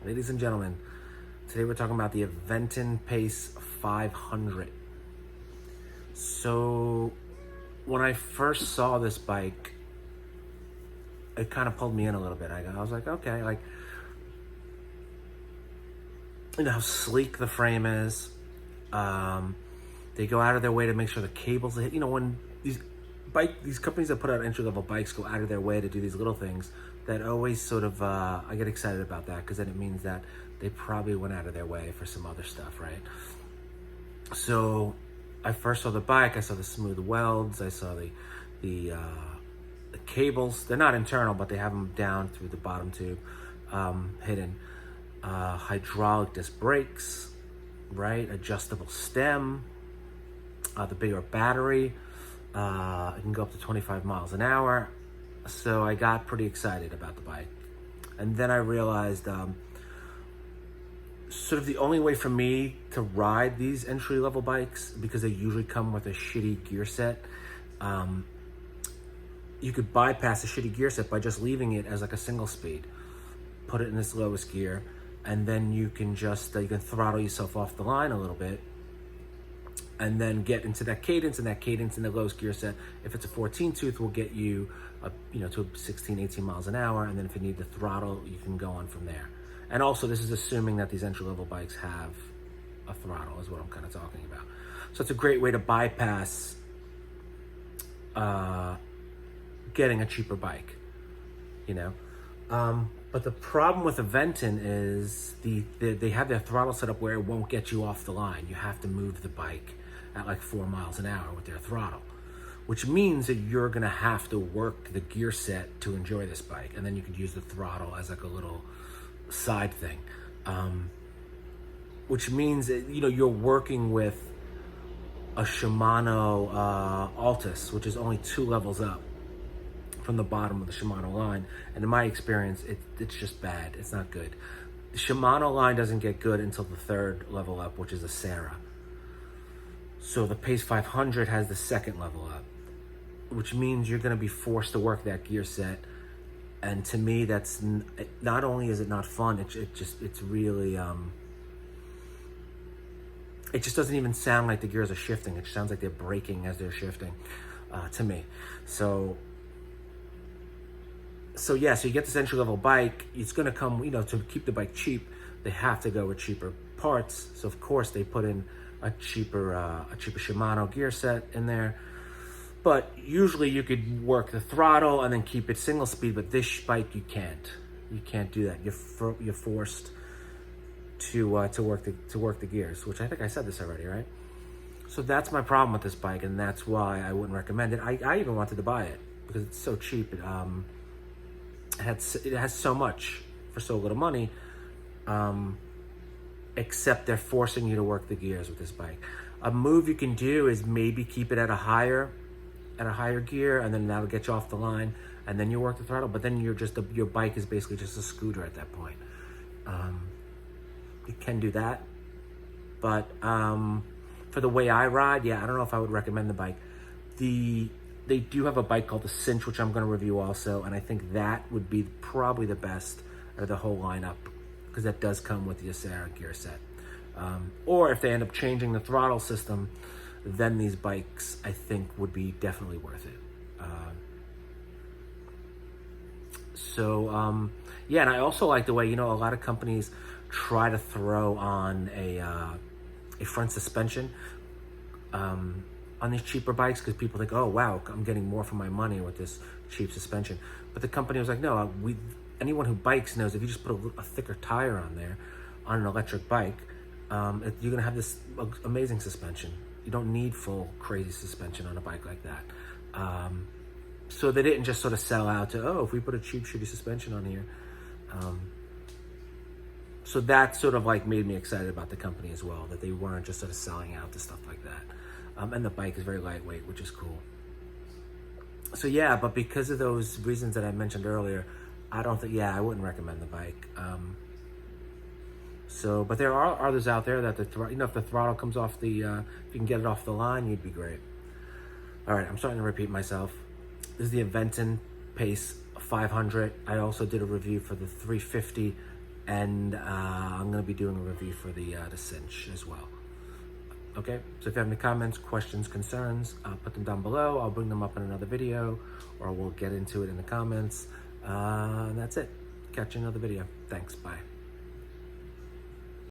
Ladies and gentlemen, today we're talking about the Aventon Pace 500. So when I first saw this bike, it kind of pulled me in a little bit. I was like, okay, like, you know how sleek the frame is. They go out of their way to make sure the cables hit. You know, when these companies that put out entry-level bikes go out of their way to do these little things, that always sort of, I get excited about that, because then it means that they probably went out of their way for some other stuff, right? So I first saw the bike, I saw the smooth welds, I saw the cables. They're not internal, but they have them down through the bottom tube, hidden. Hydraulic disc brakes, right? Adjustable stem, the bigger battery. It can go up to 25 miles an hour. So I got pretty excited about the bike. And then I realized sort of the only way for me to ride these entry-level bikes, because they usually come with a shitty gear set, you could bypass a shitty gear set by just leaving it as like a single speed. Put it in its lowest gear, and then you can just, you can throttle yourself off the line a little bit, and then get into that cadence, and that cadence in the lowest gear set, if it's a 14 tooth, will get you to 16, 18 miles an hour. And then if you need the throttle, you can go on from there. And also, this is assuming that these entry-level bikes have a throttle, is what I'm kind of talking about. So it's a great way to bypass getting a cheaper bike, you know. But the problem with Aventon is they have their throttle set up where it won't get you off the line. You have to move the bike at like 4 miles an hour with their throttle, which means that you're gonna have to work the gear set to enjoy this bike, and then you could use the throttle as like a little side thing, which means that, you know, you're working with a Shimano Altus, which is only 2 levels up from the bottom of the Shimano line, and in my experience, it's just bad. It's not good. The Shimano line doesn't get good until the 3rd level up, which is a Sarah. So the Pace 500 has the 2nd level up, which means you're going to be forced to work that gear set. And to me, that's not only is it not fun, it's really it just doesn't even sound like the gears are shifting. It sounds like they're braking as they're shifting, to me. So yeah, so you get this entry-level bike. It's going to come, you know, to keep the bike cheap, they have to go with cheaper parts. So of course they put in a cheaper Shimano gear set in there. But usually you could work the throttle and then keep it single speed. But this bike, you can't. You can't do that. You're forced to work the gears, which I think I said this already, right? So that's my problem with this bike, and that's why I wouldn't recommend it. I even wanted to buy it because it's so cheap. It has so much for so little money, except they're forcing you to work the gears with this bike. A move you can do is maybe keep it at a higher gear, and then that'll get you off the line, and then you work the throttle. But then your bike is basically just a scooter at that point. You can do that, but for the way I ride, yeah, I don't know if I would recommend the bike. They do have a bike called the Cinch, which I'm going to review also, and I think that would be probably the best of the whole lineup, because that does come with the Sarah gear set. Or if they end up changing the throttle system, then these bikes, I think, would be definitely worth it. Yeah, and I also like the way, you know, a lot of companies try to throw on a front suspension on these cheaper bikes, because people think, oh wow, I'm getting more for my money with this cheap suspension. But the company was like, no, anyone who bikes knows if you just put a thicker tire on there on an electric bike, you're gonna have this amazing suspension. You don't need full crazy suspension on a bike like that. So they didn't just sort of sell out to, oh, if we put a cheap shitty suspension on here. So that sort of like made me excited about the company as well, that they weren't just sort of selling out to stuff like that. And the bike is very lightweight, which is cool. So yeah, but because of those reasons that I mentioned earlier, I wouldn't recommend the bike. But there are others out there that if the throttle comes off if you can get it off the line, you'd be great. All right, I'm starting to repeat myself. This is the Aventon Pace 500. I also did a review for the 350 and I'm going to be doing a review for the cinch as well. Okay, so if you have any comments, questions, concerns, put them down below. I'll bring them up in another video, or we'll get into it in the comments. And that's it. Catch you in another video. Thanks. Bye.